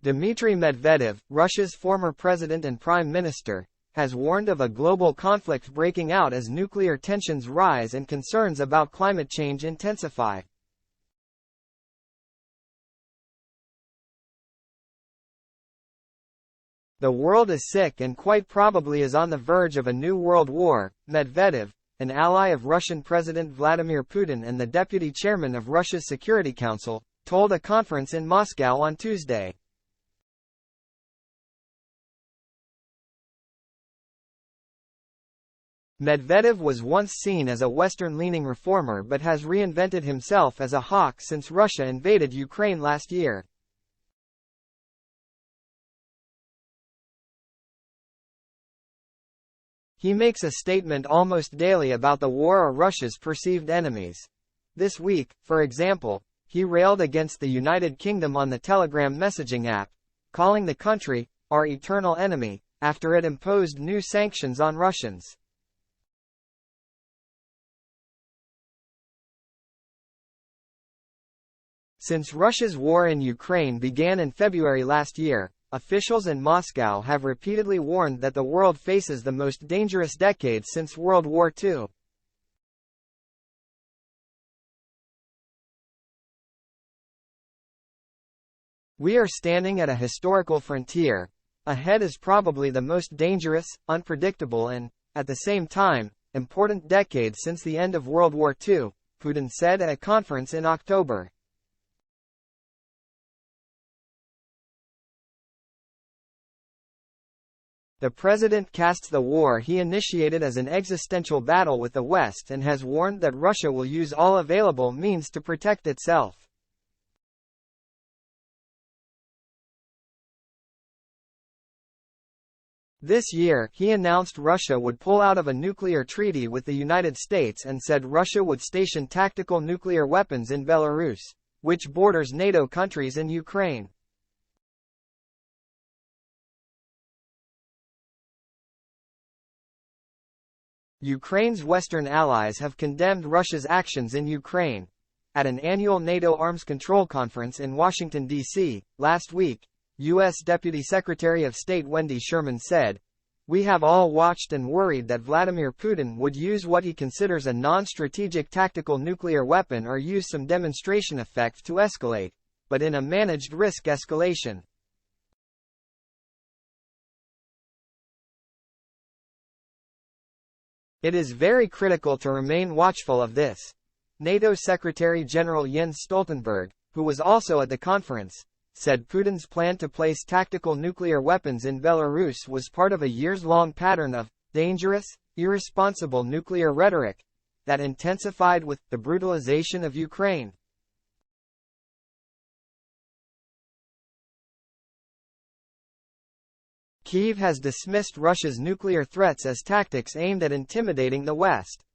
Dmitry Medvedev, Russia's former president and prime minister, has warned of a global conflict breaking out as nuclear tensions rise and concerns about climate change intensify. The world is sick and quite probably is on the verge of a new world war, Medvedev, an ally of Russian President Vladimir Putin and the deputy chairman of Russia's Security Council, told a conference in Moscow on Tuesday. Medvedev was once seen as a Western-leaning reformer but has reinvented himself as a hawk since Russia invaded Ukraine last year. He makes a statement almost daily about the war or Russia's perceived enemies. This week, for example, he railed against the United Kingdom on the Telegram messaging app, calling the country our eternal enemy, after it imposed new sanctions on Russians. Since Russia's war in Ukraine began in February last year, officials in Moscow have repeatedly warned that the world faces the most dangerous decade since World War II. We are standing at a historical frontier. Ahead is probably the most dangerous, unpredictable and, at the same time, important decade since the end of World War II, Putin said at a conference in October. The president casts the war he initiated as an existential battle with the West and has warned that Russia will use all available means to protect itself. This year, he announced Russia would pull out of a nuclear treaty with the United States and said Russia would station tactical nuclear weapons in Belarus, which borders NATO countries and Ukraine. Ukraine's Western allies have condemned Russia's actions in Ukraine. At an annual NATO Arms Control Conference in Washington, D.C., last week, U.S. Deputy Secretary of State Wendy Sherman said, "We have all watched and worried that Vladimir Putin would use what he considers a non-strategic tactical nuclear weapon or use some demonstration effect to escalate, but in a managed risk escalation." It is very critical to remain watchful of this. NATO Secretary-General Jens Stoltenberg, who was also at the conference, said Putin's plan to place tactical nuclear weapons in Belarus was part of a years-long pattern of dangerous, irresponsible nuclear rhetoric that intensified with the brutalization of Ukraine. Kyiv has dismissed Russia's nuclear threats as tactics aimed at intimidating the West.